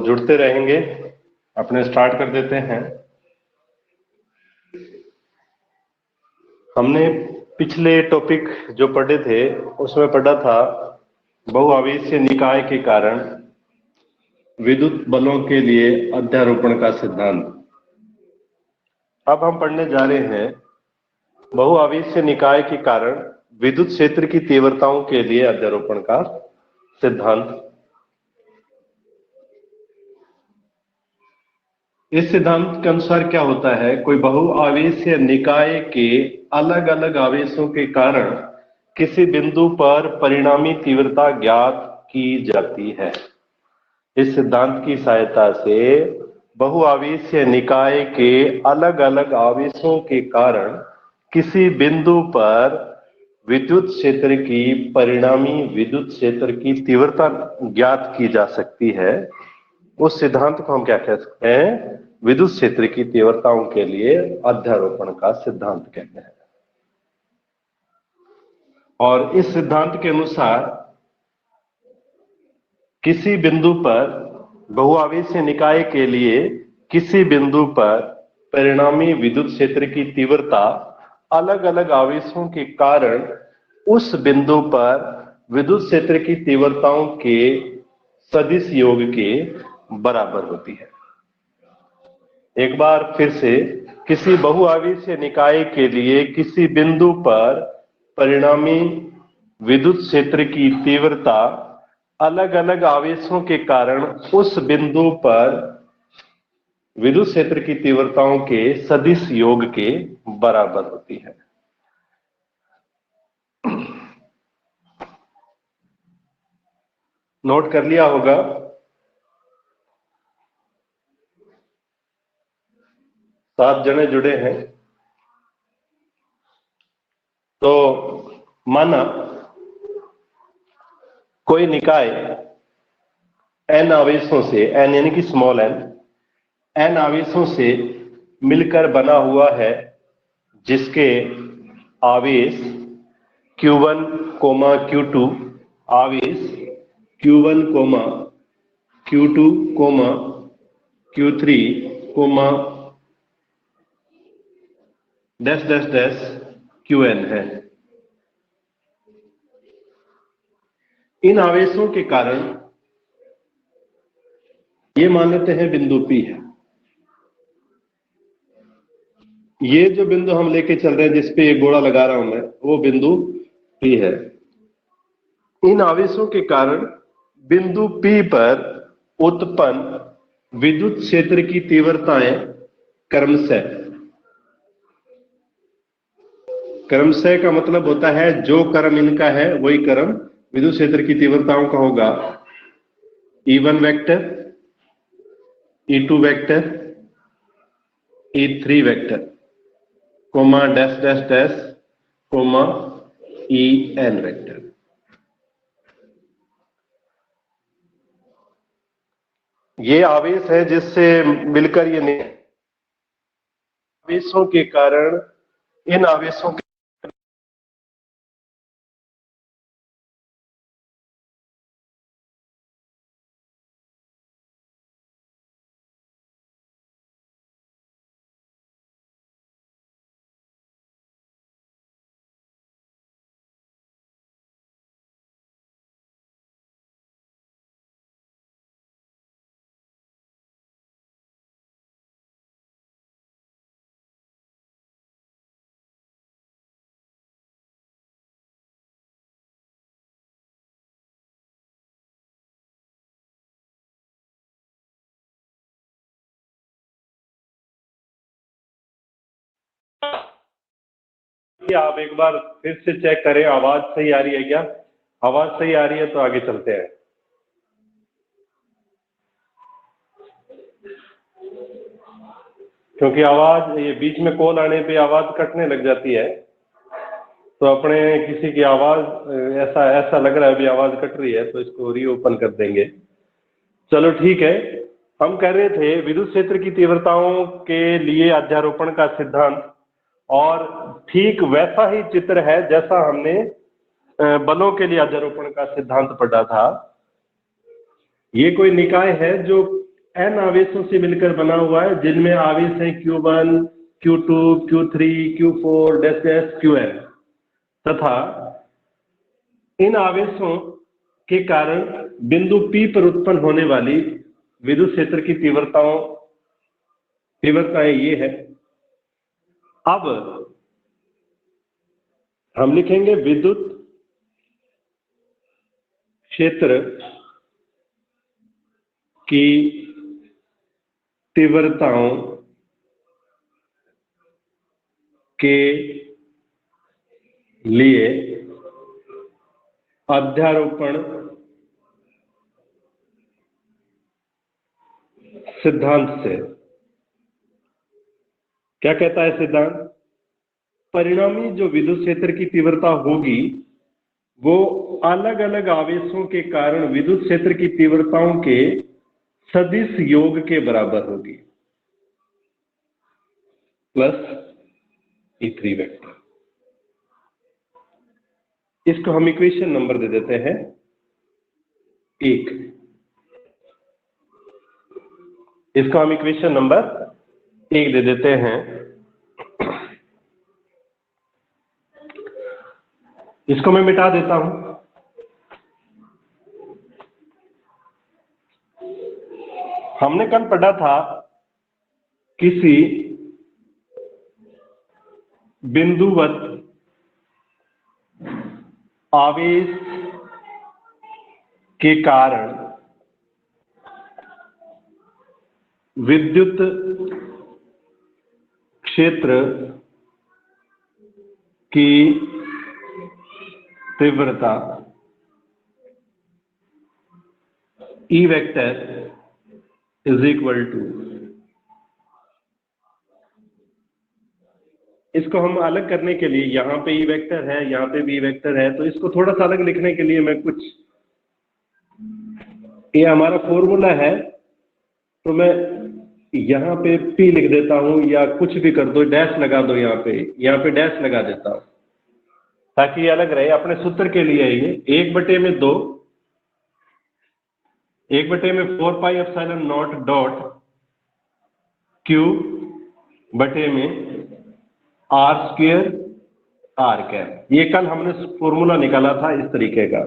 जुड़ते रहेंगे। अपने स्टार्ट कर देते हैं। हमने पिछले टॉपिक जो पढ़े थे उसमें पढ़ा था बहुआवेशीय निकाय के कारण विद्युत बलों के लिए अध्यारोपण का सिद्धांत। अब हम पढ़ने जा रहे हैं बहुआवेशीय निकाय के कारण विद्युत क्षेत्र की तीव्रताओं के लिए अध्यारोपण का सिद्धांत। इस सिद्धांत के अनुसार क्या होता है, कोई बहुआवेशीय निकाय के अलग अलग आवेशों के कारण किसी बिंदु पर परिणामी तीव्रता ज्ञात की जाती है। इस सिद्धांत की सहायता से बहुआवेशीय निकाय के अलग अलग आवेशों के कारण किसी बिंदु पर विद्युत क्षेत्र की परिणामी विद्युत क्षेत्र की तीव्रता ज्ञात की जा सकती है। उस सिद्धांत को हम क्या कह सकते हैं, विद्युत क्षेत्र की तीव्रताओं के लिए अध्यारोपण का सिद्धांत कहते हैं। और इस सिद्धांत के अनुसार किसी बिंदु पर बहुआवेशीय निकाय के लिए किसी बिंदु पर परिणामी विद्युत क्षेत्र की तीव्रता अलग अलग आवेशों के कारण उस बिंदु पर विद्युत क्षेत्र की तीव्रताओं के सदिश योग के बराबर होती है। एक बार फिर से, किसी बहुआवेशीय निकाय के लिए किसी बिंदु पर परिणामी विद्युत क्षेत्र की तीव्रता अलग अलग आवेशों के कारण उस बिंदु पर विद्युत क्षेत्र की तीव्रताओं के सदिश योग के बराबर होती है। नोट कर लिया होगा। सात जने जुड़े हैं। तो माना कोई निकाय n आवेशों से, n यानी कि स्मॉल n आवेशों से मिलकर बना हुआ है, जिसके आवेश Q1, Q2, आवेश Q1, Q2, Q3, dash dash dash Qn है। इन आवेशों के कारण ये मान लेते हैं बिंदु P है। ये जो बिंदु हम लेके चल रहे हैं, जिसपे ये गोला लगा रहा हूं मैं, वो बिंदु P है। इन आवेशों के कारण बिंदु P पर उत्पन्न विद्युत क्षेत्र की तीव्रताएं क्रमशः का मतलब होता है जो क्रम इनका है वही क्रम विद्युत क्षेत्र की तीव्रताओं का होगा। E1 vector, E2 vector, E3 vector, dash dash dash, En vector. ये आवेश है जिससे मिलकर ये आवेशों के कारण इन आवेशों के आप एक बार फिर से चेक करें, आवाज सही आ रही है क्या? आवाज सही आ रही है तो आगे चलते हैं। क्योंकि आवाज, ये बीच में कॉल आने पे आवाज कटने लग जाती है, तो अपने किसी की आवाज ऐसा लग रहा है अभी आवाज कट रही है, तो इसको रीओपन कर देंगे। चलो ठीक है। हम कह रहे थे विद्युत क्षेत्र की तीव्रताओं के लिए अध्यारोपण का सिद्धांत, और ठीक वैसा ही चित्र है जैसा हमने बलों के लिए अध्यारोपण का सिद्धांत पढ़ा था। ये कोई निकाय है जो n आवेशों से मिलकर बना हुआ है, जिनमें आवेश है Q1, Q2, Q3, Q4, dash Qn, तथा इन आवेशों के कारण बिंदु P पर उत्पन्न होने वाली विद्युत क्षेत्र की तीव्रताएं ये है। अब हम लिखेंगे विद्युत क्षेत्र की तीव्रताओं के लिए अध्यारोपण सिद्धांत से। क्या कहता है सिद्धांत? परिणामी जो विद्युत क्षेत्र की तीव्रता होगी वो अलग अलग आवेशों के कारण विद्युत क्षेत्र की तीव्रताओं के सदिश योग के बराबर होगी, प्लस E3 वेक्टर। इसको हम इक्वेशन नंबर दे देते हैं 1। इसको हम इक्वेशन नंबर 1 दे देते हैं। इसको मैं मिटा देता हूं। हमने कल पढ़ा था किसी बिंदुवत आवेश के कारण विद्युत क्षेत्र की तीव्रता E vector is equal to, इसको हम अलग करने के लिए, यहां पे E वेक्टर है, यहां पे भी E वेक्टर है, तो इसको थोड़ा सा अलग लिखने के लिए मैं कुछ, ये हमारा फॉर्मूला है तो मैं यहां पे P लिख देता हूं, या कुछ भी कर दो, डैश लगा दो, यहाँ पे डैश लगा देता हूं ताकि ये अलग रहे। अपने सूत्र के लिए ये 1/2 1/4 pi epsilon naught dot Q बटे में R स्क्वायर R कैप। ये कल हमने फॉर्मूला निकाला था इस तरीके का।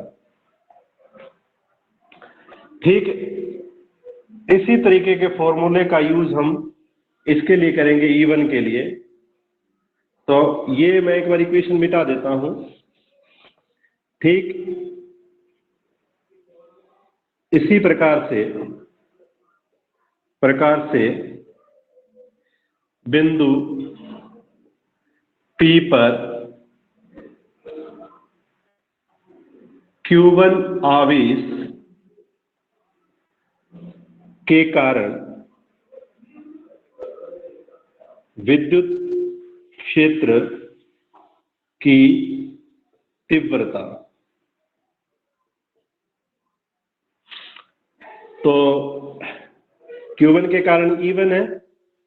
ठीक, इसी तरीके के फॉर्मूले का यूज हम इसके लिए करेंगे, E1 के लिए। तो ये मैं एक बार इक्वेशन मिटा देता हूं। ठीक, इसी प्रकार से बिंदु P पर Q1 आवेश के कारण विद्युत क्षेत्र की तीव्रता, तो Q1 के कारण E1 है,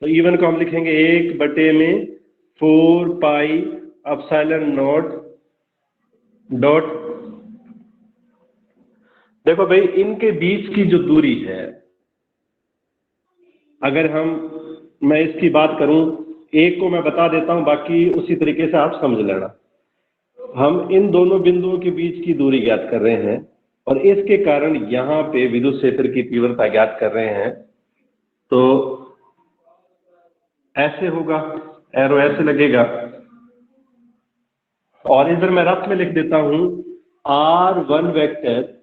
तो E1 को हम लिखेंगे 1/4 पाई एप्सिलॉन नॉट डॉट, देखो भाई इनके बीच की जो दूरी है, अगर मैं इसकी बात करूं, एक को मैं बता देता हूं, बाकी उसी तरीके से आप समझ लेना। हम इन दोनों बिंदुओं के बीच की दूरी ज्ञात कर रहे हैं और इसके कारण यहां पे विद्युत क्षेत्र की तीव्रता ज्ञात कर रहे हैं। तो ऐसे होगा, एरो ऐसे लगेगा, और इधर मैं रफ में लिख देता हूं R1 वेक्टर,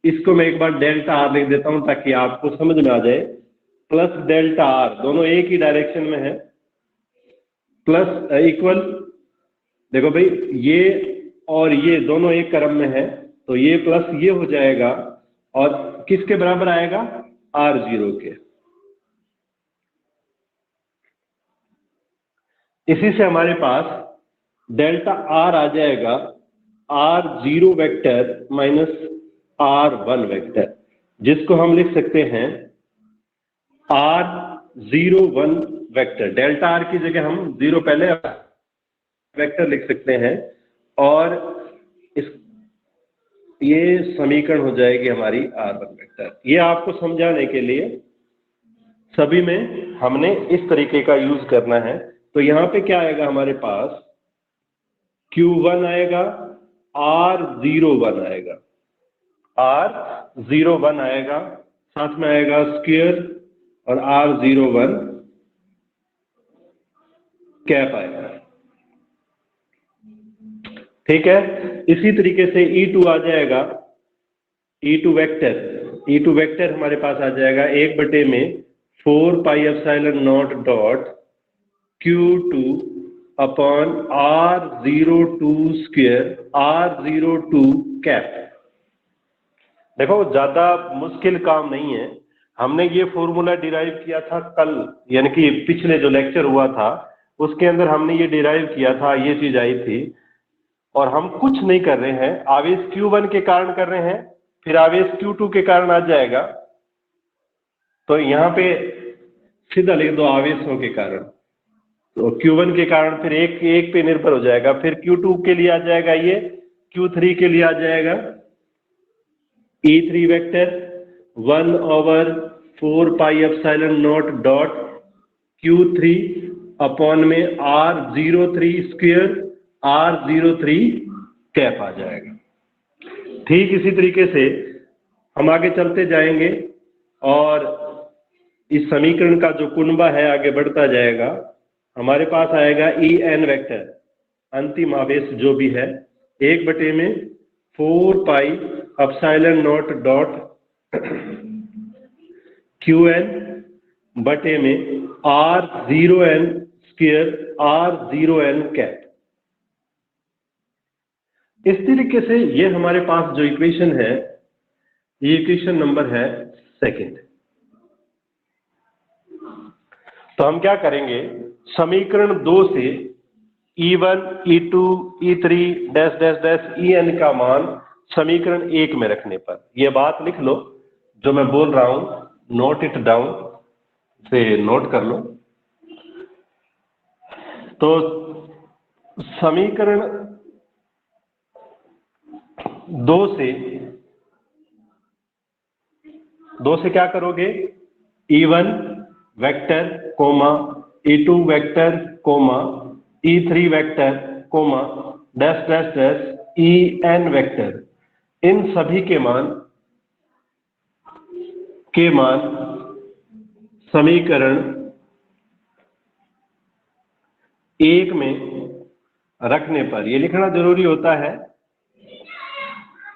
इसको मैं एक बार डेल्टा R लिख देता हूं ताकि आपको समझ में आ जाए, प्लस डेल्टा R, दोनों एक ही डायरेक्शन में है, प्लस इक्वल, देखो भाई ये और ये दोनों एक क्रम में है, तो ये प्लस ये हो जाएगा, और किसके बराबर आएगा? R0 के। इसी से हमारे पास डेल्टा R आ जाएगा R0 vector minus R1 vector, जिसको हम लिख सकते हैं R01 वेक्टर। डेल्टा R की जगह हम 0 पहले वेक्टर लिख सकते हैं, और ये समीकरण हो जाएगी हमारी R1 वेक्टर। ये आपको समझाने के लिए सभी में हमने इस तरीके का यूज करना है। तो यहाँ पे क्या आएगा हमारे पास, Q1 आएगा, R01 आएगा, R01 आएगा, साथ में आएगा स्क्वायर और R01 कैप आएगा। ठीक है, इसी तरीके से E2 आ जाएगा, E2 वेक्टर हमारे पास आ जाएगा 1 में 4 pi epsilon naught dot Q2 upon R02 square R02 cap. देखो ज्यादा मुश्किल काम नहीं है, हमने ये फॉर्मूला डिराइव किया था कल, यानी कि पिछले जो लेक्चर हुआ था उसके अंदर हमने ये डिराइव किया था, ये चीज आई थी। और हम कुछ नहीं कर रहे हैं, आवेश Q1 के कारण कर रहे हैं, फिर आवेश Q2 के कारण आ जाएगा। तो यहाँ पे सीधा लिख दो आवेशों के कारण, तो Q1 के कारण फिर एक पे निर्भर हो जाएगा, फिर Q2 के लिए आ जाएगा ये, Q3 के लिए आ जाएगा E3 vector 1/4 pi epsilon naught dot Q3 upon में R03 स्क्वायर R03 कैप आ जाएगा। ठीक इसी तरीके से हम आगे चलते जाएंगे और इस समीकरण का जो कुनबा है आगे बढ़ता जाएगा। हमारे पास आएगा En वेक्टर, अंतिम आवेश जो भी है, 1 में 4 pi epsilon naught dot Qn बटे में R0n स्क्वायर R0n कैप। इस तरीके से ये हमारे पास जो इक्वेशन है, ये इक्वेशन नंबर है 2। तो हम क्या करेंगे, समीकरण 2 से E1, E2, E3 dash dash dash En का मान समीकरण 1 में रखने पर, यह बात लिख लो जो मैं बोल रहा हूं, नोट इट डाउन, से नोट कर लो। तो समीकरण 2 से क्या करोगे, E1 vector comma E2 vector comma E3 vector comma dash dash dash En vector, इन सभी के मान समीकरण 1 में रखने पर, ये लिखना जरूरी होता है,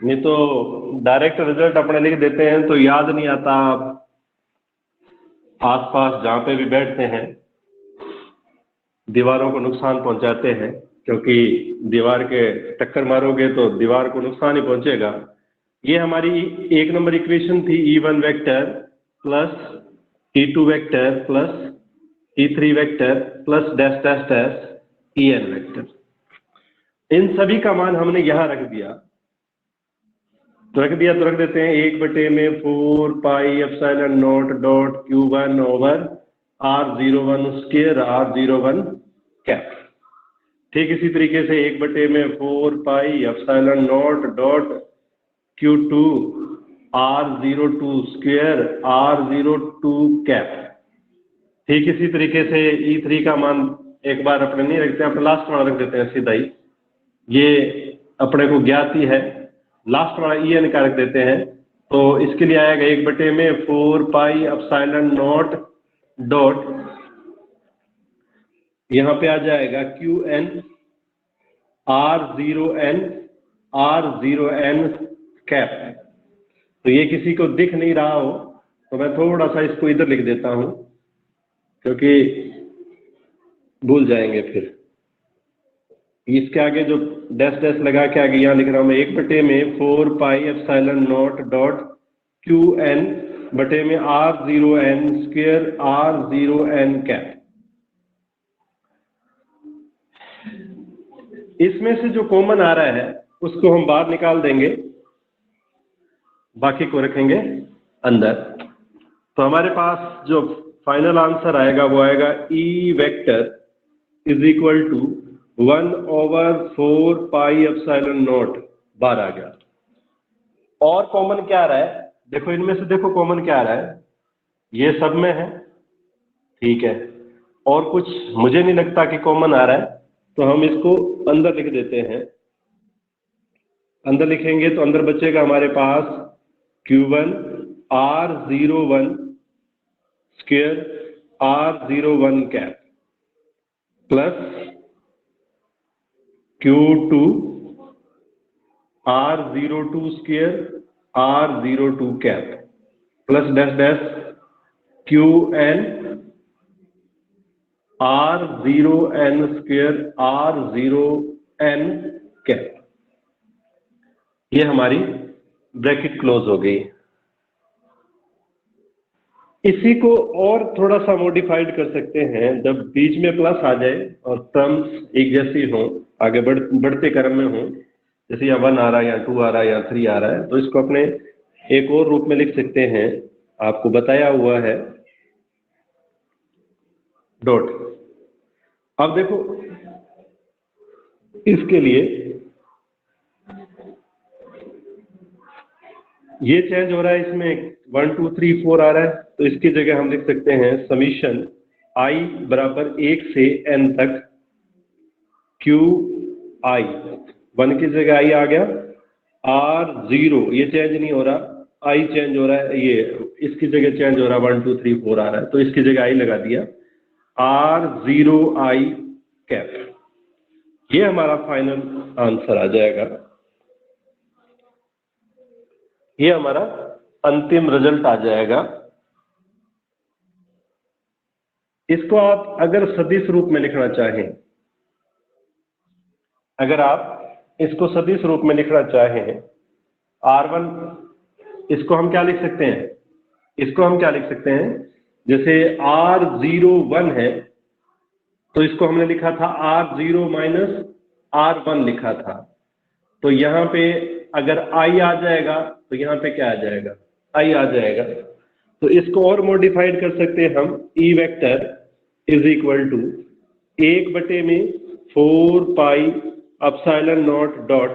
नहीं तो डायरेक्ट रिजल्ट अपने लिख देते हैं तो याद नहीं आता। आसपास जहां पे भी बैठते हैं दीवारों को नुकसान पहुंचाते हैं, क्योंकि दीवार के टक्कर मारोगे तो दीवार को नुकसान ही पहुंचेगा। ये हमारी 1 नंबर इक्वेशन थी, E1 vector plus E2 vector plus E3 vector plus dash dash dash En vector. इन सभी का मान हमने यहां रख दिया, तो रख देते हैं 1 में 4 pi epsilon naught dot Q1 over R01 square R01 cap. ठीक इसी तरीके से 1 में 4 pi epsilon naught dot Q2 R02 square R02 cap. ठीक इसी तरीके से E3 का मान एक बार अपने नहीं रखते, अपने लास्ट वाला रख देते हैं सीधा ही, ये अपने को ज्ञात ही है, लास्ट वाला En का रख देते हैं। तो इसके लिए आएगा 1 में 4 पाई एप्सिलॉन नॉट डॉट, यहां पे आ जाएगा Qn R0n कैप। तो ये किसी को दिख नहीं रहा हो तो मैं थोड़ा सा इसको इधर लिख देता हूं, क्योंकि भूल जाएंगे फिर। इसके आगे जो डैश डैश लगा के आगे यहाँ लिख रहा हूं मैं, 1 में 4 pi epsilon naught dot Qn बटे में R0n स्क्वायर R0n कैप। इसमें से जो कॉमन आ रहा है उसको हम बाहर निकाल देंगे, बाकी को रखेंगे अंदर। तो हमारे पास जो फाइनल आंसर आएगा वो आएगा E vector is equal to 1/4 pi epsilon nought, bar आ गया। और कॉमन क्या आ रहा है, देखो इनमें से देखो कॉमन क्या आ रहा है, ये सब में है ठीक है, और कुछ मुझे नहीं लगता कि कॉमन आ रहा है, तो हम इसको अंदर लिख देते हैं। अंदर लिखेंगे तो अंदर बचेगा हमारे पास Q1 R01 square R01 cap plus Q2 R02 square R02 cap plus dash dash QN R0N square R0N cap. ये हमारी ब्रैकेट क्लोज हो गई। इसी को और थोड़ा सा मॉडिफाइड कर सकते हैं, जब बीच में प्लस आ जाए और टर्म्स एक जैसी हो, आगे बढ़ते क्रम में हो, जैसे या 1 आ रहा है या 2 आ रहा है या 3 आ रहा है, तो इसको अपने एक और रूप में लिख सकते हैं, आपको बताया हुआ है डॉट। अब देखो इसके लिए ये चेंज हो रहा है, इसमें 1 2 3 4 आ रहा है, तो इसकी जगह हम लिख सकते हैं समीशन i बराबर 1 से n तक Q i, 1 की जगह i आ गया, R0 ये चेंज नहीं हो रहा, i चेंज हो रहा है, ये इसकी जगह चेंज हो रहा है, 1 2 3 4 आ रहा है, तो इसकी जगह i लगा दिया, R0i कैप। ये हमारा फाइनल आंसर आ जाएगा, ये हमारा अंतिम रिजल्ट आ जाएगा। इसको आप अगर सदिश रूप में लिखना चाहें, अगर आप इसको सदिश रूप में लिखना चाहें, R1, इसको हम क्या लिख सकते हैं, इसको हम क्या लिख सकते हैं, जैसे R01 है तो इसको हमने लिखा था R0 माइनस R1 लिखा था, तो यहाँ पे अगर I आ जाएगा तो यहाँ पे क्या आ जाएगा, I आ जाएगा। तो इसको और मॉडिफाइड कर सकते हैं हम, E vector is equal to 1 में 4 pi epsilon naught dot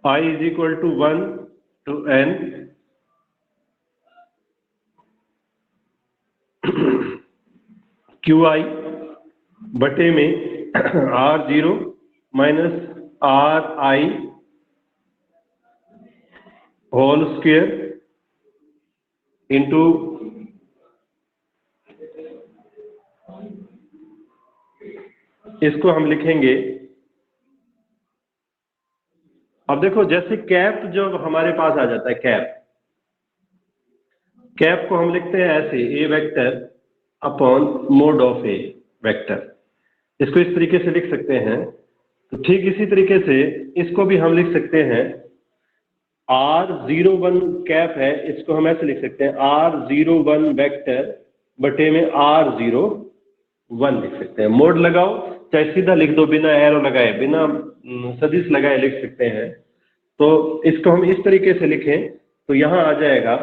I is equal to 1 to n QI बटे में R0 minus RI whole square into इसको हम लिखेंगे। अब देखो जैसे कैप जब हमारे पास आ जाता है, कैप को हम लिखते हैं ऐसे, A vector upon mod of A vector, इसको इस तरीके से लिख सकते हैं। तो ठीक इसी तरीके से इसको भी हम लिख सकते हैं, R01 कैप है, इसको हम ऐसे लिख सकते हैं R01 वेक्टर बटे में R01 लिख सकते हैं। मोड लगाओ चाहे सीधा लिख दो, बिना एरो लगाए, बिना सदिश लगाए लिख सकते हैं। तो इसको हम इस तरीके से लिखें तो यहां आ जाएगा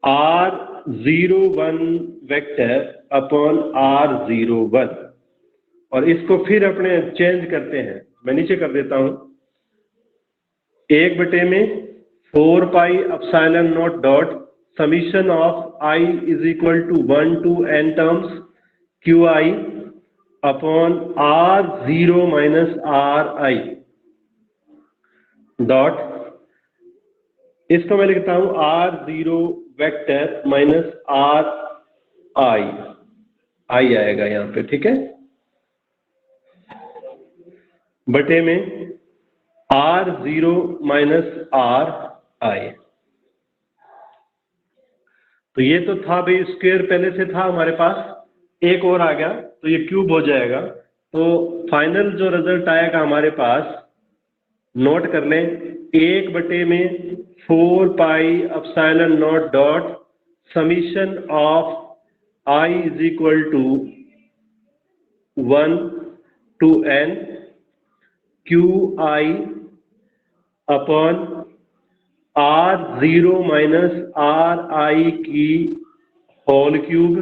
R01 वेक्टर अपॉन R01, और इसको फिर अपने चेंज करते हैं, मैं नीचे कर देता हूं, 1 बटे में 4 pi epsilon naught dot summation of I is equal to 1 to n terms QI upon R0 minus RI dot, इसको मैं लिखता हूं R0 vector minus RI, I आएगा यहां पे, ठीक है, बटे में R0 माइनस RI। तो ये तो था भाई स्क्वायर, पहले से था हमारे पास, एक और आ गया तो ये क्यूब हो जाएगा। तो फाइनल जो रिजल्ट आएगा हमारे पास, नोट कर लें, 1 बटे में 4 pi epsilon naught dot summation of I is equal to 1 to n QI upon R0 minus RI की whole cube,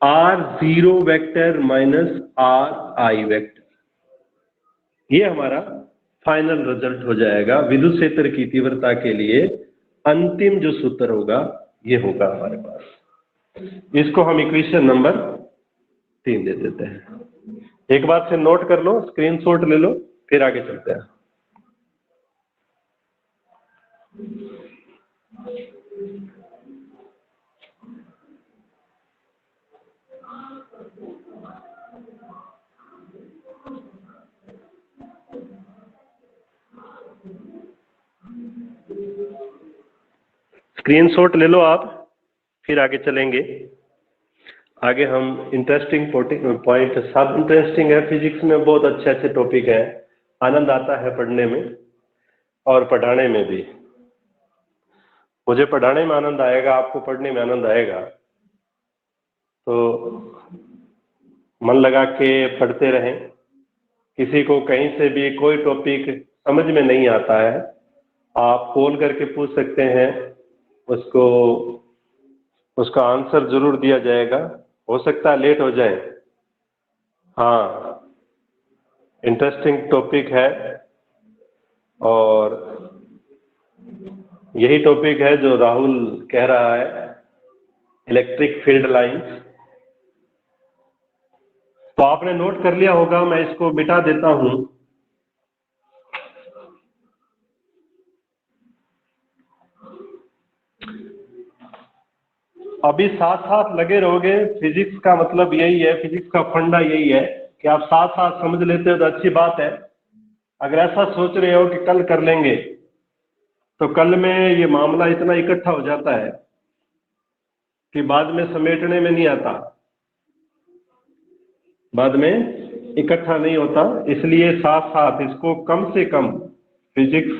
R0 vector minus RI vector. ये हमारा फाइनल रिजल्ट हो जाएगा। विद्युत क्षेत्र की तीव्रता के लिए अंतिम जो सूत्र होगा ये होगा हमारे पास। इसको हम इक्वेशन नंबर 3 दे देते हैं। एक बार से नोट कर लो, स्क्रीनशॉट ले लो, फिर आगे चलते हैं। स्क्रीनशॉट ले लो आप, फिर आगे चलेंगे। आगे हम इंटरेस्टिंग पॉइंट, सब इंटरेस्टिंग है। फिजिक्स में बहुत अच्छे अच्छे टॉपिक हैं, आनंद आता है पढ़ने में और पढ़ाने में भी। मुझे पढ़ाने में आनंद आएगा, आपको पढ़ने में आनंद आएगा, तो मन लगा के पढ़ते रहें। किसी को कहीं से भी कोई टॉपिक समझ में नहीं आता है, आप कॉल करके पूछ सकते हैं, उसका आंसर जरूर दिया जाएगा। हो सकता है लेट हो जाए। हाँ, इंटरेस्टिंग टॉपिक है और यही टॉपिक है जो राहुल कह रहा है, इलेक्ट्रिक फील्ड लाइंस। तो आपने नोट कर लिया होगा, मैं इसको मिटा देता हूं। अभी साथ साथ लगे रहोगे। फिजिक्स का मतलब यही है, फिजिक्स का फंडा यही है कि आप साथ साथ समझ लेते हो तो अच्छी बात है। अगर ऐसा सोच रहे हो कि कल कर लेंगे, तो कल में ये मामला इतना इकट्ठा हो जाता है कि बाद में समेटने में नहीं आता, बाद में इकट्ठा नहीं होता। इसलिए साथ साथ इसको कम से कम, फिजिक्स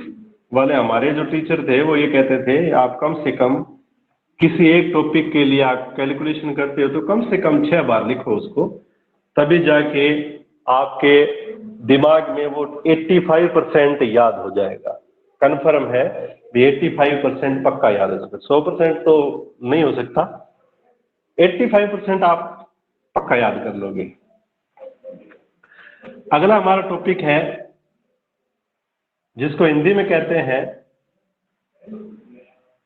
वाले हमारे जो टीचर थे वो ये कहते थे, आप कम से कम किसी एक टॉपिक के लिए आप कैलकुलेशन करते हो तो कम से कम 6 बार लिखो उसको, तभी जाके आपके दिमाग में वो 85% याद हो जाएगा। कन्फर्म है, 85% पक्का याद हो सकता, 100% तो नहीं हो सकता, 85% आप पक्का याद कर लोगे। अगला हमारा टॉपिक है जिसको हिंदी में कहते हैं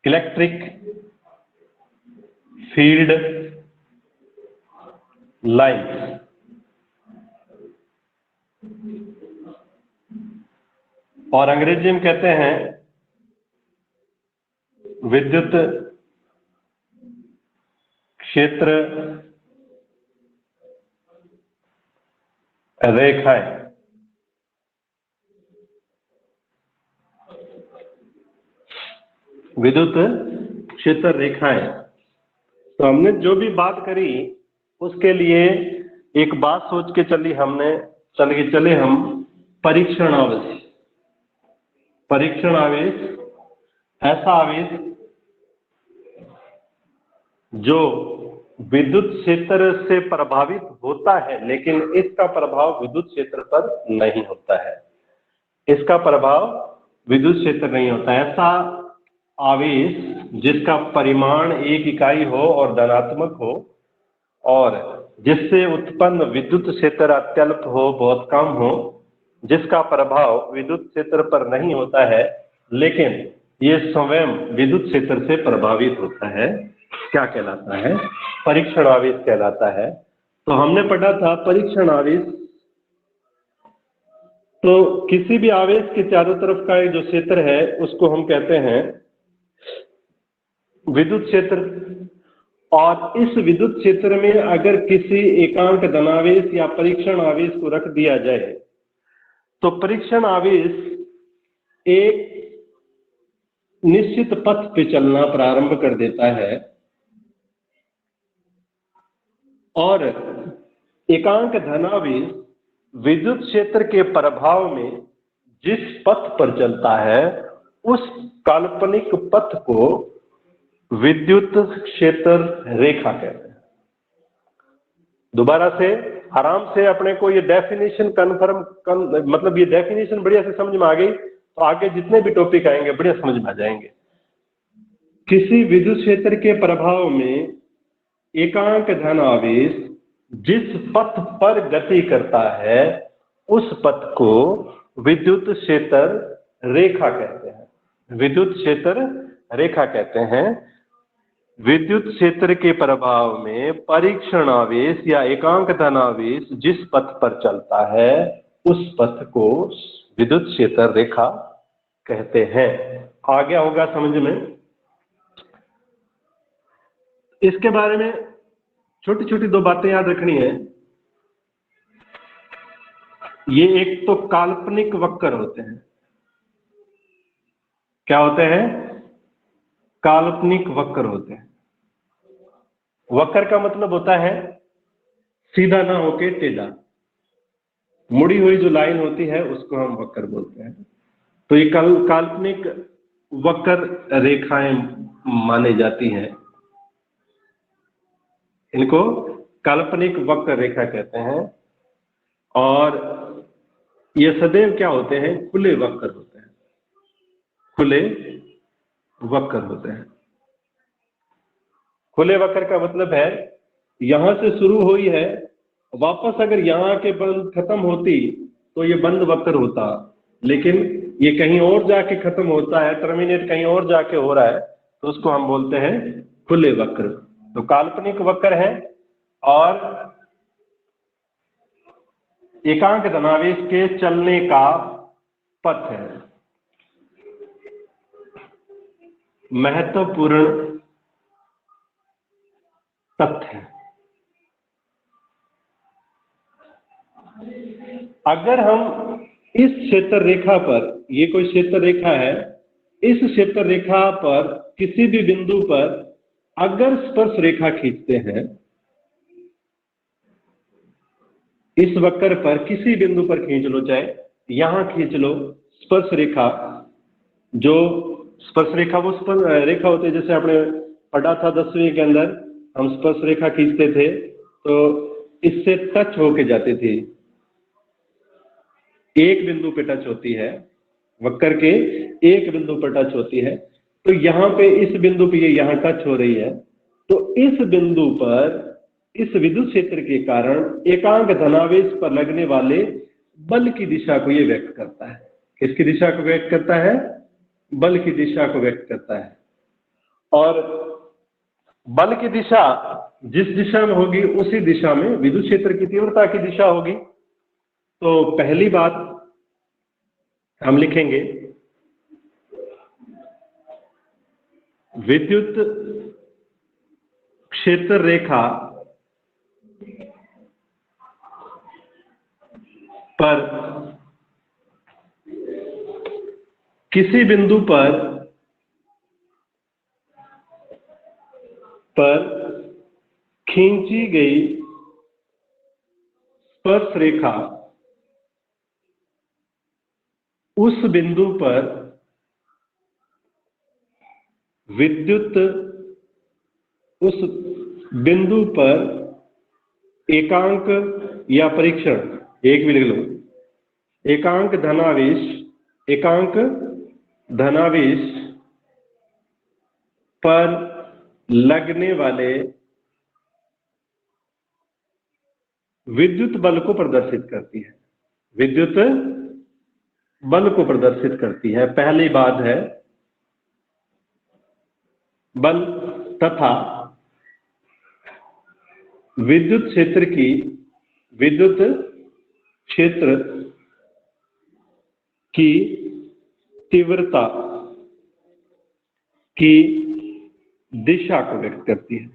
इलेक्ट्रिक फील्ड लाइंस। और अंग्रेजी में कहते हैं विद्युत क्षेत्र रेखाएं। विद्युत क्षेत्र रेखाएं। तो हमने जो भी बात करी उसके लिए एक बात सोच के चले हम परीक्षण आवेश। परीक्षण आवेश ऐसा आवेश जो विद्युत क्षेत्र से प्रभावित होता है, लेकिन इसका प्रभाव विद्युत क्षेत्र पर नहीं होता है। इसका प्रभाव विद्युत क्षेत्र नहीं होता है। ऐसा आवेश जिसका परिमाण 1 इकाई हो और धनात्मक हो और जिससे उत्पन्न विद्युत क्षेत्र अत्यल्प हो, बहुत कम हो, जिसका प्रभाव विद्युत क्षेत्र पर नहीं होता है लेकिन ये स्वयं विद्युत क्षेत्र से प्रभावित होता है, क्या कहलाता है? परीक्षण आवेश कहलाता है। तो हमने पढ़ा था परीक्षण आवेश, तो किसी भी आवेश के चारों तरफ का जो क्षेत्र है उसको हम कहते हैं विद्युत क्षेत्र। और इस विद्युत क्षेत्र में अगर किसी एकांक धनावेश या परीक्षण आवेश को रख दिया जाए तो परीक्षण आवेश एक निश्चित पथ पे चलना प्रारंभ कर देता है और एकांक धनावेश विद्युत क्षेत्र के प्रभाव में जिस पथ पर चलता है उस काल्पनिक पथ को विद्युत क्षेत्र रेखा कहते हैं। दोबारा से आराम से अपने को ये डेफिनेशन मतलब ये डेफिनेशन बढ़िया से समझ में आ गई तो आगे जितने भी टॉपिक आएंगे बढ़िया समझ में आ जाएंगे। किसी विद्युत क्षेत्र के प्रभाव में एकांक धन आवेश जिस पथ पर गति करता है उस पथ को विद्युत क्षेत्र रेखा कहते हैं। विद्युत क्षेत्र रेखा कहते हैं। विद्युत क्षेत्र के प्रभाव में परीक्षण आवेश या एकांक धनावेश जिस पथ पर चलता है उस पथ को विद्युत क्षेत्र रेखा कहते हैं। आ गया होगा समझ में। इसके बारे में छोटी छोटी दो बातें याद रखनी है। ये एक तो काल्पनिक वक्र होते हैं। क्या होते हैं? काल्पनिक वक्र होते हैं। वक्र का मतलब होता है सीधा ना होके टेढ़ा, मुड़ी हुई जो लाइन होती है उसको हम वक्र बोलते हैं। तो ये काल्पनिक वक्र रेखाएं माने जाती हैं। इनको काल्पनिक वक्र रेखा कहते हैं। और ये सदैव क्या होते हैं? खुले वक्र होते हैं। खुले वक्र होते हैं। खुले वक्र का मतलब है यहां से शुरू हुई है, वापस अगर यहां के बंद खत्म होती तो ये बंद वक्र होता, लेकिन ये कहीं और जाके खत्म होता है, टर्मिनेट कहीं और जाके हो रहा है, तो उसको हम बोलते हैं खुले वक्र। तो काल्पनिक वक्र है और एकांक धनावेश के चलने का पथ है। महत्वपूर्ण तथ्य, अगर हम इस क्षेत्र रेखा पर, ये कोई क्षेत्र रेखा है, इस क्षेत्र रेखा पर किसी भी बिंदु पर अगर स्पर्श रेखा खींचते हैं, इस वक्र पर किसी बिंदु पर खींच लो, चाहे यहां खींच लो, स्पर्श रेखा, जो स्पर्श रेखा वो स्पर्श रेखा होती है, जैसे आपने पढ़ा था 10वीं के अंदर, हम स्पर्श रेखा खींचते थे तो इससे टच होके जाती थी, एक बिंदु पे टच होती है, वक्र के एक बिंदु पर टच होती है। तो यहां पे इस बिंदु पे ये यहां टच हो रही है, तो इस बिंदु पर इस विद्युत क्षेत्र के कारण एकांक धनावेश पर लगने वाले बल की दिशा को ये व्यक्त करता है। किसकी दिशा को व्यक्त करता है? बल की दिशा को व्यक्त करता है। और बल की दिशा जिस दिशा में होगी उसी दिशा में विद्युत क्षेत्र की तीव्रता की दिशा होगी। तो पहली बात हम लिखेंगे, विद्युत क्षेत्र रेखा पर किसी बिंदु पर खींची गई स्पर्श रेखा उस बिंदु पर विद्युत, उस बिंदु पर एकांक या परीक्षण, एक भी लिख लो, एकांक धनावेश पर लगने वाले विद्युत बल को प्रदर्शित करती है। विद्युत बल को प्रदर्शित करती है। पहली बात है बल तथा विद्युत क्षेत्र की तीव्रता की दिशा को व्यक्त करती है।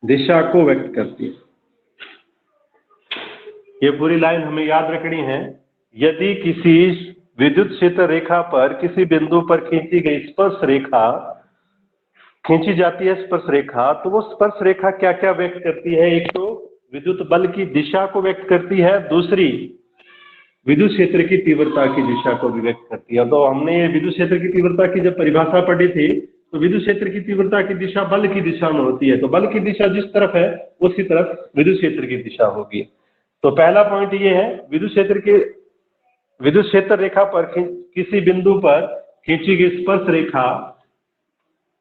दिशा को व्यक्त करती है। ये पूरी लाइन हमें याद रखनी है। यदि किसी विद्युत क्षेत्र रेखा पर किसी बिंदु पर खींची गई स्पर्श रेखा, खींची जाती है स्पर्श रेखा, तो वो स्पर्श रेखा क्या क्या व्यक्त करती है? एक तो विद्युत बल की दिशा को व्यक्त करती है, दूसरी विद्युत क्षेत्र की तीव्रता की दिशा को भी व्यक्त करती है। तो हमने ये विद्युत क्षेत्र की तीव्रता की जब परिभाषा पढ़ी थी, तो विद्युत क्षेत्र की तीव्रता की दिशा बल की दिशा में होती है। तो बल की दिशा जिस तरफ है उसी तरफ विद्युत क्षेत्र की दिशा होगी। तो पहला पॉइंट ये है, विद्युत क्षेत्र रेखा पर किसी बिंदु पर खींची गई स्पर्श रेखा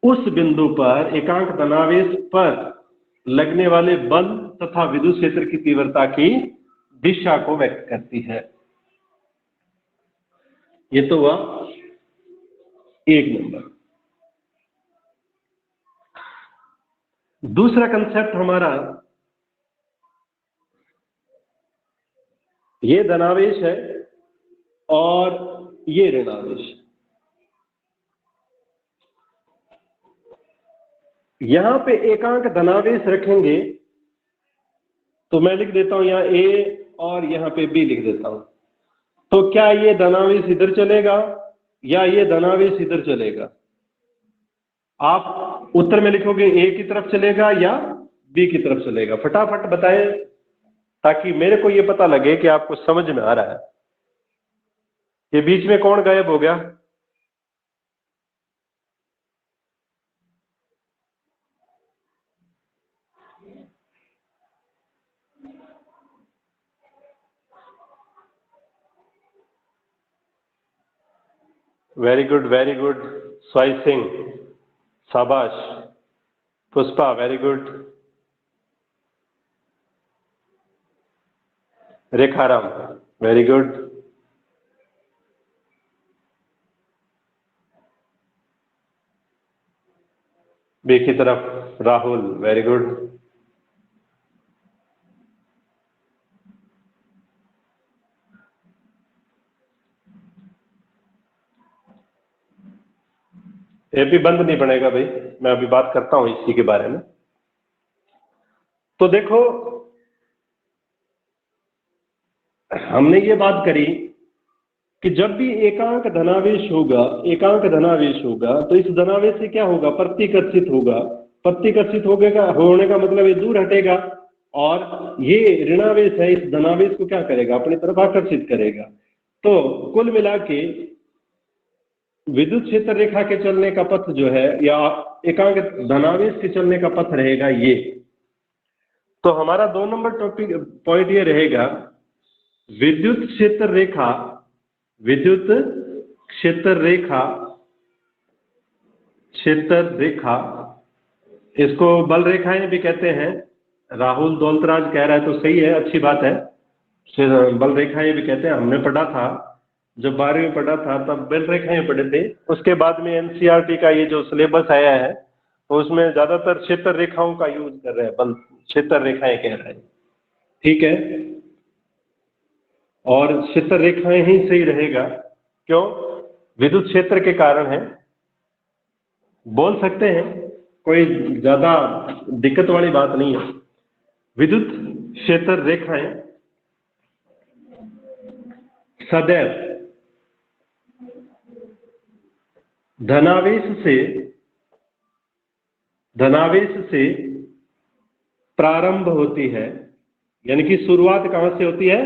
उस बिंदु पर एकांक धनावेश पर लगने वाले बल तथा विद्युत क्षेत्र की तीव्रता की दिशा को व्यक्त करती है। ये तो हुआ 1 नंबर। दूसरा कंसेप्ट हमारा, ये धनावेश है और ये ऋणावेश। यहां पे एकांक धनावेश रखेंगे तो मैं लिख देता हूं यहां ए और यहां पे बी लिख देता हूं। तो क्या ये धनावेश इधर चलेगा या ये धनावेश इधर चलेगा? आप उत्तर में लिखोगे ए की तरफ चलेगा या बी की तरफ चलेगा। फटाफट बताएं ताकि मेरे को ये पता लगे कि आपको समझ में आ रहा है। ये बीच में कौन गायब हो गया? Very good, very good. Swai Singh, शाबाश। Pushpa, very good. Rekharam, very good. B की तरफ राहुल, वेरी गुड। ये भी बंद नहीं बनेगा भाई, मैं अभी बात करता हूं इसी के बारे में। तो देखो, हमने ये बात करी कि जब भी एकांक धनावेश होगा, एकांक धनावेश होगा तो इस धनावेश से क्या होगा? प्रतिकर्षित होगा। प्रतिकर्षित होने का मतलब ये दूर हटेगा और ये ऋणावेश है, इस धनावेश को क्या करेगा? अपनी तरफ आकर्षित करेगा। तो कुल मिला के विद्युत क्षेत्र रेखा के चलने का पथ जो है या एकांक धनावेश के चलने का पथ रहेगा ये। तो हमारा 2 नंबर टॉपिक पॉइंट ये रहेगा, विद्युत क्षेत्र रेखा, विद्युत क्षेत्र रेखा, क्षेत्र रेखा, इसको बल रेखाएं भी कहते हैं। राहुल दौलतराज कह रहा है तो सही है, अच्छी बात है। बल रेखाएं भी कहते हैं, हमने पढ़ा था जब 12वीं में पढ़ा था तब बल रेखाएं पढ़े थे। उसके बाद में एनसीईआरटी का ये जो सिलेबस आया है तो उसमें ज्यादातर क्षेत्र रेखाओं का यूज कर रहे हैं, बल क्षेत्र रेखाएं कह रहे हैं, ठीक है। और क्षेत्र रेखाएं ही सही रहेगा, क्यों? विद्युत क्षेत्र के कारण है, बोल सकते हैं, कोई ज्यादा दिक्कत वाली बात नहीं है। विद्युत क्षेत्र रेखाएं सदैव धनावेश से प्रारंभ होती है, यानी कि शुरुआत कहां से होती है?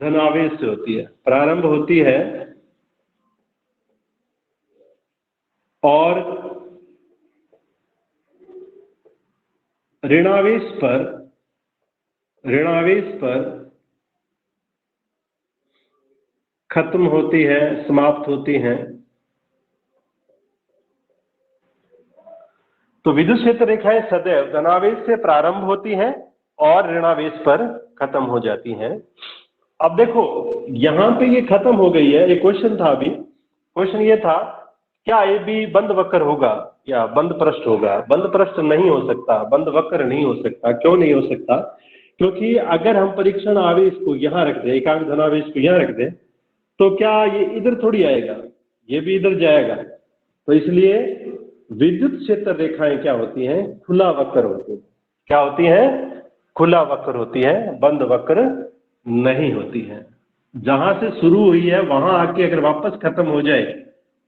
धनावेश से होती है। प्रारंभ होती है और ऋणावेश पर खत्म होती है, समाप्त होती है। तो विद्युत क्षेत्र रेखाएं सदैव धनावेश से प्रारंभ होती हैं और ऋणावेश पर खत्म हो जाती हैं। अब देखो यहां पे ये खत्म हो गई है। एक क्वेश्चन था अभी, क्वेश्चन ये था क्या ये भी बंद वक्र होगा या बंद पृष्ठ होगा? बंद पृष्ठ नहीं हो सकता, बंद वक्र नहीं हो सकता। क्यों नहीं हो सकता? क्योंकि अगर हम परीक्षण आवेश को यहां रख दें, एकांक धनावेश को यहां रख दें, तो क्या ये इधर थोड़ी आएगा, ये भी इधर जाएगा। तो इसलिए विद्युत क्षेत्र रेखाएं क्या होती हैं? खुला वक्र होती है। क्या होती हैं? खुला वक्र होती है, बंद वक्र नहीं होती है। जहां से शुरू हुई है वहां आके अगर वापस खत्म हो जाए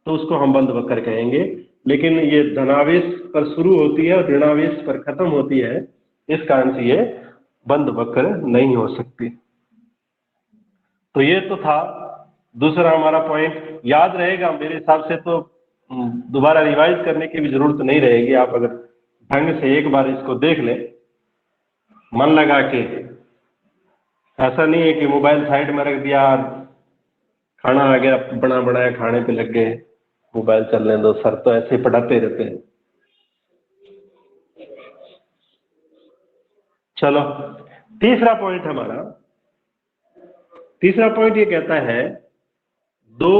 तो उसको हम बंद वक्र कहेंगे। लेकिन ये धनावेश पर शुरू होती है और ऋणावेश पर खत्म होती है, इस कारण से ये बंद वक्र नहीं हो सकती। तो ये तो था दूसरा हमारा पॉइंट। याद रहेगा मेरे हिसाब से, तो दोबारा रिवाइज करने की भी जरूरत नहीं रहेगी। आप अगर ढंग से एक बार इसको देख लें मन लगा के, ऐसा नहीं है कि मोबाइल साइड में रख दिया और खाना आ गया, बना बनाया खाने पे लग गए, मोबाइल चलने दो, सर तो ऐसे ही पढ़ाते रहते हैं। चलो तीसरा पॉइंट हमारा, तीसरा पॉइंट ये कहता है दो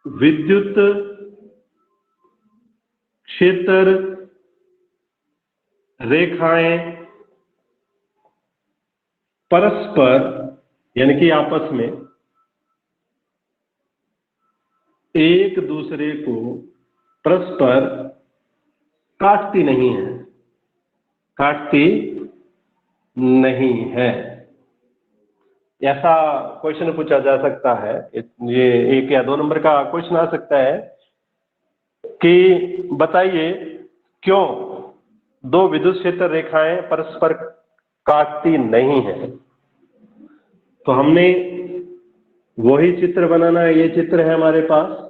विद्युत क्षेत्र रेखाएं परस्पर यानी कि आपस में एक दूसरे को परस्पर काटती नहीं है, काटती नहीं है। ऐसा क्वेश्चन पूछा जा सकता है, ये 1 या 2 नंबर का क्वेश्चन आ सकता है कि बताइए क्यों दो विद्युत क्षेत्र रेखाएं परस्पर काटती नहीं है। तो हमने वही चित्र बनाना है, ये चित्र है हमारे पास।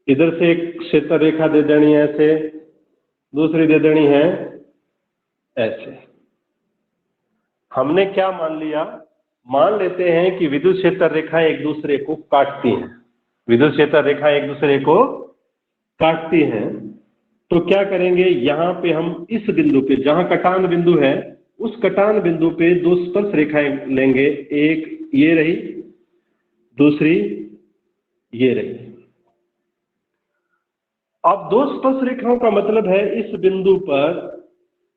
इधर से एक क्षेत्र रेखा दे देनी है ऐसे, दूसरी दे देनी है ऐसे। हमने क्या मान लिया, मान लेते हैं कि विद्युत क्षेत्र रेखाएं एक दूसरे को काटती हैं, विद्युत क्षेत्र रेखाएं एक दूसरे को काटती हैं। तो क्या करेंगे, यहां पे हम इस बिंदु पे जहां कटान बिंदु है उस कटान बिंदु पे दो स्पर्श रेखाएं लेंगे, एक ये रही, दूसरी ये रही। अब दो स्पर्श रेखाओं का मतलब है इस बिंदु पर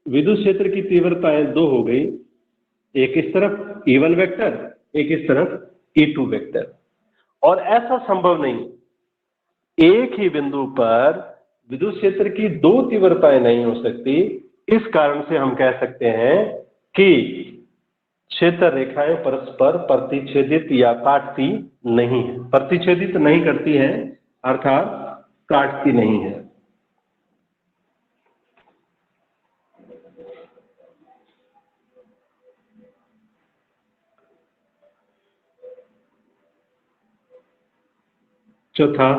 विद्युत क्षेत्र की तीव्रताएं 2 हो गई, एक इस तरफ E1 वेक्टर, एक इस तरफ E2 वेक्टर। और ऐसा संभव नहीं, एक ही बिंदु पर विद्युत क्षेत्र की 2 तीव्रताएं नहीं हो सकती। इस कारण से हम कह सकते हैं कि क्षेत्र रेखाएं परस्पर प्रतिच्छेदित या काटती नहीं है, प्रतिच्छेदित नहीं करती हैं अर्थात काटती नहीं है। चौथा,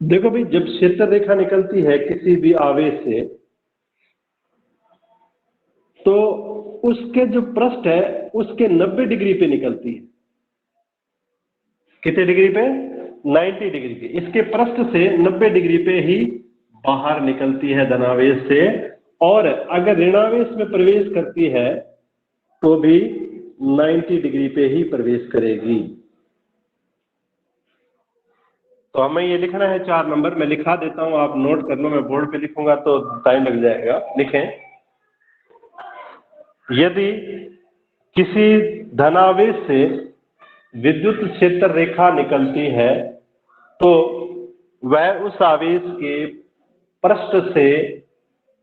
देखो भाई, जब क्षेत्र रेखा निकलती है किसी भी आवेश से तो उसके जो पृष्ठ है उसके 90 डिग्री पे निकलती है। कितने डिग्री पे? 90 डिग्री पे। इसके पृष्ठ से 90 डिग्री पे ही बाहर निकलती है धनावेश से, और अगर ऋणावेश में प्रवेश करती है तो भी 90 डिग्री पे ही प्रवेश करेगी। तो हमें ये लिखना है 4 नंबर, मैं लिखा देता हूं, आप नोट कर लो, मैं बोर्ड पे लिखूंगा तो टाइम लग जाएगा। लिखें, यदि किसी धनावेश से विद्युत क्षेत्र रेखा निकलती है तो वह उस आवेश के पृष्ठ से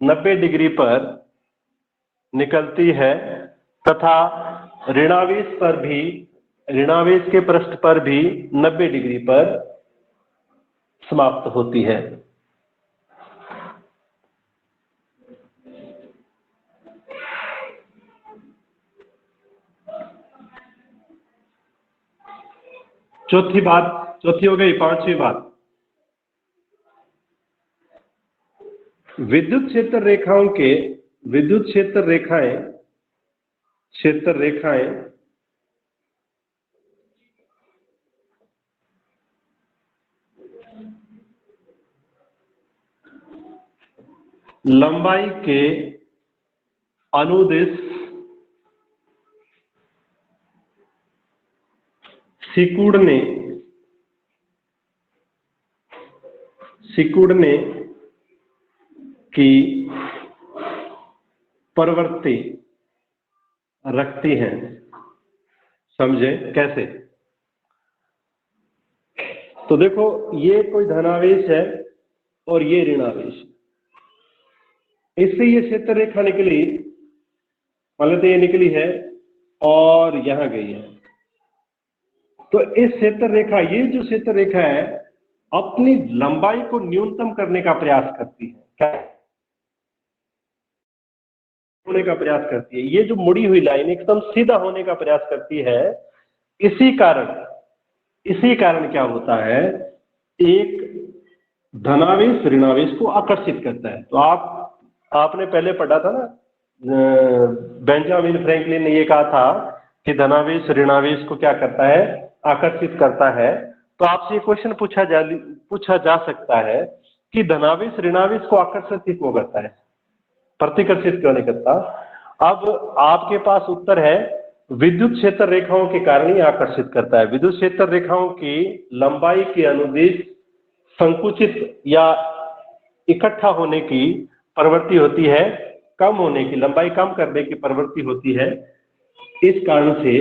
90 डिग्री पर निकलती है तथा ऋणावेश पर भी, ऋणावेश के पृष्ठ पर भी 90 डिग्री पर समाप्त होती है। चौथी बात, चौथी हो गई। 5वीं बात, विद्युत क्षेत्र रेखाओं के, विद्युत क्षेत्र रेखाएं, क्षेत्र रेखाएं लंबाई के अनुदिश सिकुड़ने की प्रवृत्ति रखती हैं। समझे कैसे? तो देखो, ये कोई धनावेश है और ये ऋणावेश, इससे ये क्षेत्र रेखा निकली, मान लेते ये निकली है और यहां गई है। तो इस क्षेत्र रेखा, ये जो क्षेत्र रेखा है अपनी लंबाई को न्यूनतम करने का प्रयास करती है। क्या होने का प्रयास करती है? ये जो मुड़ी हुई लाइन एकदम सीधा होने का प्रयास करती है। इसी कारण क्या होता है, एक धनावेश ऋणावेश को आकर्षित करता है। तो आपने पहले पढ़ा था ना, बेंजामिन फ्रैंकलिन ने ये कहा था कि धनावेश ऋणावेश को क्या करता है, आकर्षित करता है। तो आपसे ये क्वेश्चन पूछा जा सकता है कि धनावेश ऋणावेश को आकर्षित क्यों करता है, प्रतिकर्षित क्यों नहीं करता? अब आपके पास उत्तर है, विद्युत क्षेत्र रेखाओं के कारण ही आकर्षित करता है। विद्युत क्षेत्र रेखाओं की लंबाई के अनुदिश संकुचित या इकट्ठा होने की प्रवृत्ति होती है, कम होने की, लंबाई कम करने की प्रवृत्ति होती है। इस कारण से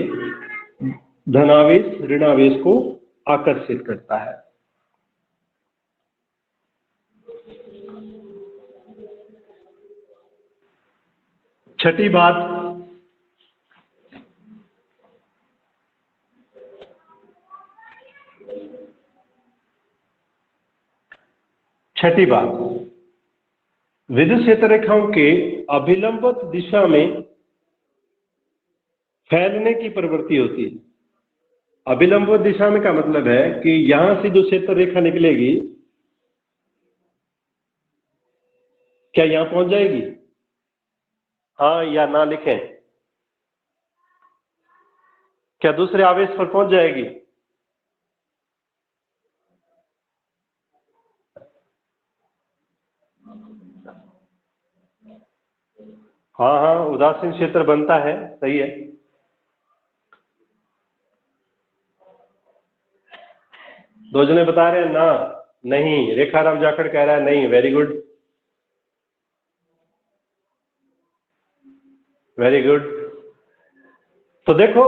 धनावेश ऋणावेश को आकर्षित करता है। छठी बात, विद्युत क्षेत्र रेखाओं के अभिलंबित दिशा में फैलने की प्रवृत्ति होती है। अभिलंबित दिशा में का मतलब है कि यहां से जो क्षेत्र रेखा निकलेगी, क्या यहां पहुंच जाएगी? हाँ या ना लिखें। क्या दूसरे आवेश पर पहुंच जाएगी? हाँ हाँ, उदासीन क्षेत्र बनता है, सही है। दो जने बता रहे हैं ना, नहीं। रेखाराम जाखड़ कह रहा है नहीं। Very good, very good. तो देखो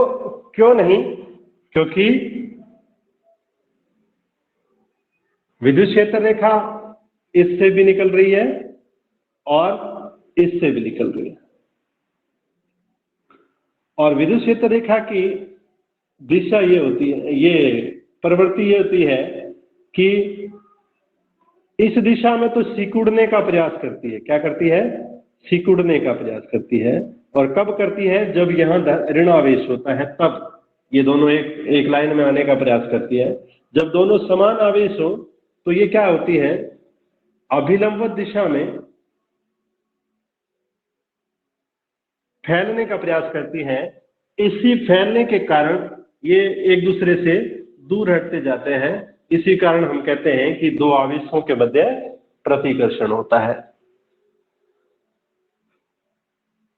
क्यों नहीं, क्योंकि विद्युत क्षेत्र रेखा इससे भी निकल रही है और इससे भी निकल रही है, और विद्युत क्षेत्र रेखा की दिशा ये होती है, ये प्रवृत्ति ये होती है कि इस दिशा में तो सिकुड़ने का प्रयास करती है। क्या करती है? सिकुड़ने का प्रयास करती है। और कब करती है? जब यहां ऋणावेश होता है, तब ये दोनों एक लाइन में आने का प्रयास करती है। जब दोनों समान आवेश हो तो ये क्या होती है? अभिलंबित दिशा में फैलने का प्रयास करती हैं। इसी फैलने के कारण ये एक दूसरे से दूर हटते जाते हैं। इसी कारण हम कहते हैं कि दो आवेशों के मध्य प्रतिकर्षण होता है।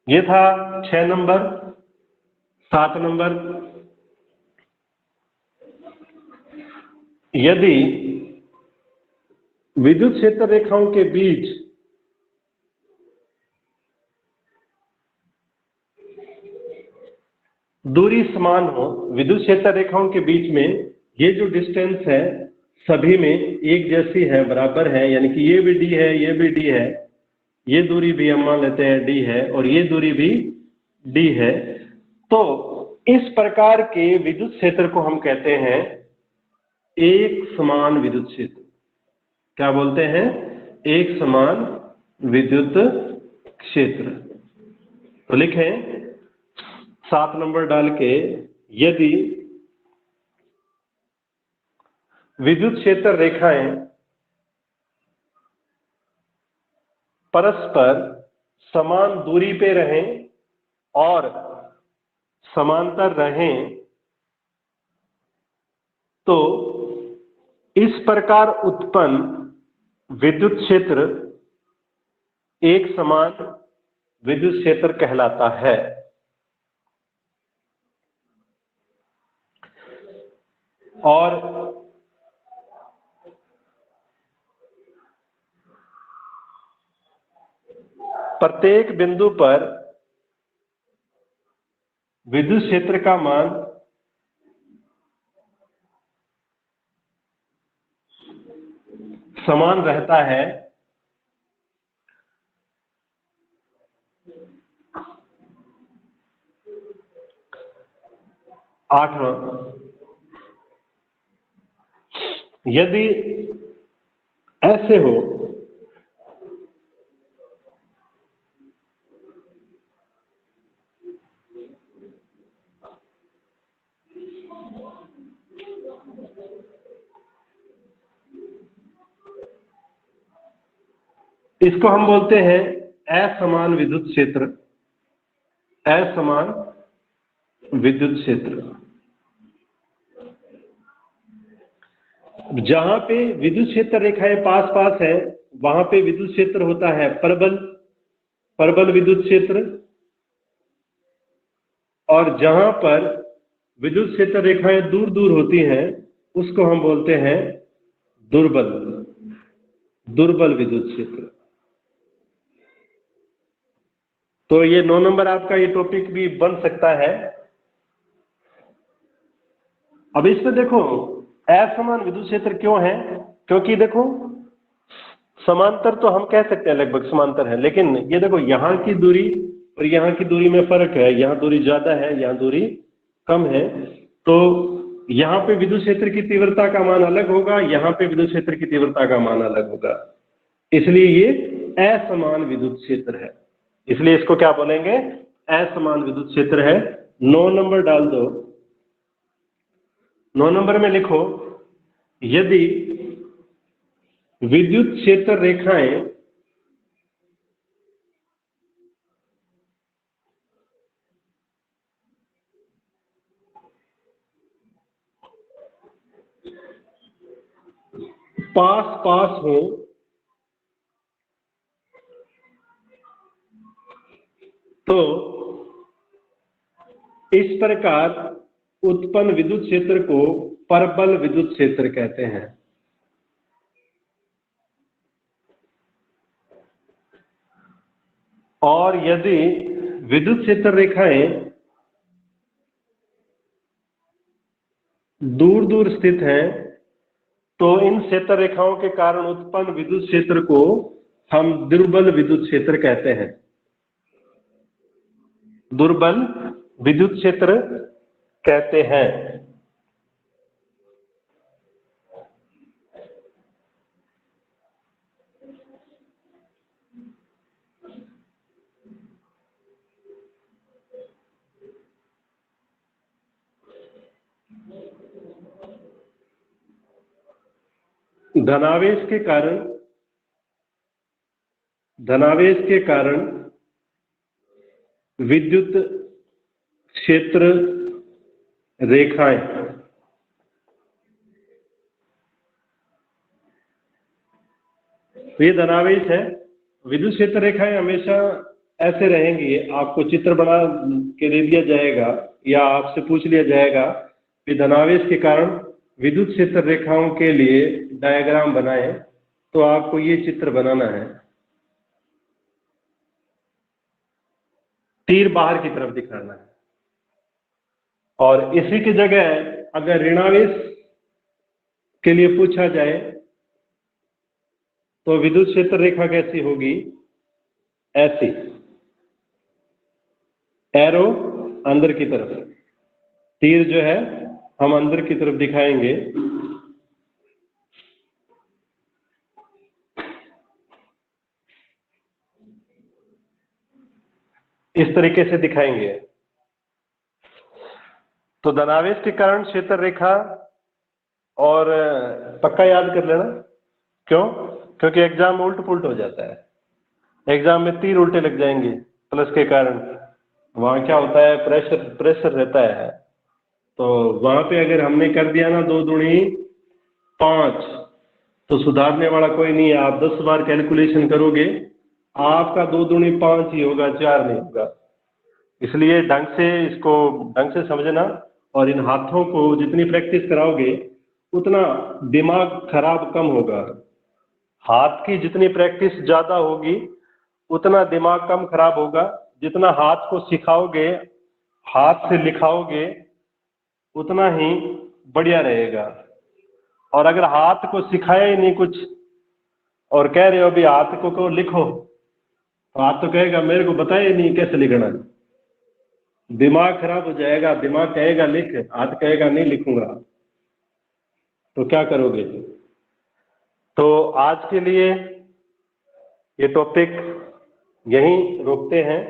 ये था 6 नंबर। 7 नंबर, यदि विद्युत क्षेत्र रेखाओं के बीच दूरी समान हो, विद्युत क्षेत्र रेखाओं के बीच में ये जो डिस्टेंस है सभी में एक जैसी है, बराबर है, यानी कि ये भी डी है, ये भी डी है, ये दूरी भी हम मान लेते हैं डी है, और ये दूरी भी डी है, तो इस प्रकार के विद्युत क्षेत्र को हम कहते हैं एक समान विद्युत क्षेत्र। क्या बोलते हैं? एक समान विद्युत क्षेत्र। तो लिखें 7 नंबर डाल के, यदि विद्युत क्षेत्र रेखाएं परस्पर समान दूरी पे रहें और समांतर रहें तो इस प्रकार उत्पन्न विद्युत क्षेत्र एक समान विद्युत क्षेत्र कहलाता है। और प्रत्येक बिंदु पर विद्युत क्षेत्र का मान समान रहता है। आठवां, यदि ऐसे हो इसको हम बोलते हैं असमान विद्युत क्षेत्र। असमान विद्युत क्षेत्र, जहां पे विद्युत क्षेत्र रेखाएं पास पास है वहां पे विद्युत क्षेत्र होता है प्रबल, प्रबल विद्युत क्षेत्र। और जहां पर विद्युत क्षेत्र रेखाएं दूर दूर होती हैं उसको हम बोलते हैं दुर्बल दुर्बल विद्युत क्षेत्र। तो ये 9 नंबर आपका ये टॉपिक भी बन सकता है। अब इसमें देखो असमान विद्युत क्षेत्र क्यों है, क्योंकि देखो समांतर तो हम कह सकते हैं लगभग समांतर है, लेकिन ये देखो यहाँ की दूरी और यहाँ की दूरी में फर्क है, यहाँ दूरी ज्यादा है, यहाँ दूरी कम है, तो यहाँ पे विद्युत क्षेत्र की तीव्रता का मान अलग होगा, यहाँ पे विद्युत क्षेत्र की तीव्रता का मान अलग होगा, इसलिए ये असमान विद्युत क्षेत्र है। इसलिए इसको क्या बोलेंगे, असमान विद्युत क्षेत्र है। 9 नंबर डाल दो। 9 नंबर में लिखो, यदि विद्युत क्षेत्र रेखाएं पास पास हो तो इस प्रकार उत्पन्न विद्युत क्षेत्र को परबल विद्युत क्षेत्र कहते हैं। और यदि विद्युत क्षेत्र रेखाएं दूर दूर स्थित हैं तो इन क्षेत्र रेखाओं के कारण उत्पन्न विद्युत क्षेत्र को हम दुर्बल विद्युत क्षेत्र कहते हैं। दुर्बल विद्युत क्षेत्र कहते हैं। धनावेश के कारण विद्युत क्षेत्र रेखाएं तो ये धनावेश है। विद्युत क्षेत्र रेखाएं हमेशा ऐसे रहेंगी, आपको चित्र बना के दे दिया जाएगा या आपसे पूछ लिया जाएगा कि धनावेश के कारण विद्युत क्षेत्र रेखाओं के लिए डायग्राम बनाएं, तो आपको ये चित्र बनाना है। तीर बाहर की तरफ दिखाना है, और इसी की जगह अगर ऋणावेश के लिए पूछा जाए तो विद्युत क्षेत्र रेखा कैसी होगी, ऐसी, एरो अंदर की तरफ, तीर जो है हम अंदर की तरफ दिखाएंगे। इस तरीके से दिखाएंगे। तो धनावेश के कारण क्षेत्र रेखा, और पक्का याद कर लेना, क्यों, क्योंकि एग्जाम में उल्ट पुल्ट हो जाता है, एग्जाम में तीर उल्टे लग जाएंगे प्लस के कारण। वहां क्या होता है, प्रेशर रहता है, तो वहां पे अगर हमने कर दिया ना 2 दूनी 5, तो सुधारने वाला कोई नहीं है। आप 10 बार कैलकुलेशन करोगे, आपका 2 दूनी 5 ही होगा, 4 नहीं होगा। इसलिए इसको ढंग से समझना, और इन हाथों को जितनी प्रैक्टिस कराओगे उतना दिमाग खराब कम होगा। हाथ की जितनी प्रैक्टिस ज्यादा होगी उतना दिमाग कम खराब होगा। जितना हाथ को सिखाओगे, हाथ से लिखाओगे, उतना ही बढ़िया रहेगा। और अगर हाथ को सिखाया ही नहीं कुछ और कह रहे हो अभी हाथ को लिखो, तो हाथ तो कहेगा मेरे को बताया नहीं कैसे लिखना है, दिमाग खराब हो जाएगा। दिमाग कहेगा लिख, हाथ कहेगा नहीं लिखूंगा, तो क्या करोगे। तो आज के लिए ये टॉपिक यहीं रोकते हैं।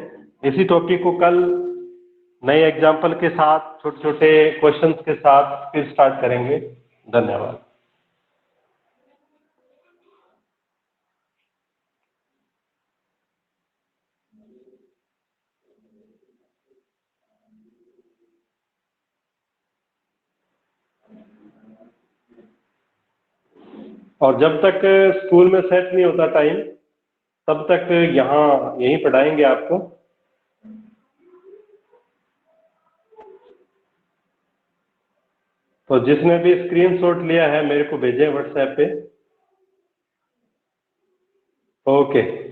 इसी टॉपिक को कल नए एग्जाम्पल के साथ, छोटे छोटे क्वेश्चंस के साथ फिर स्टार्ट करेंगे। धन्यवाद। और जब तक स्कूल में सेट नहीं होता टाइम, तब तक यहीं पढ़ाएंगे आपको। तो जिसने भी स्क्रीनशॉट लिया है मेरे को भेजें व्हाट्सएप पे। ओके।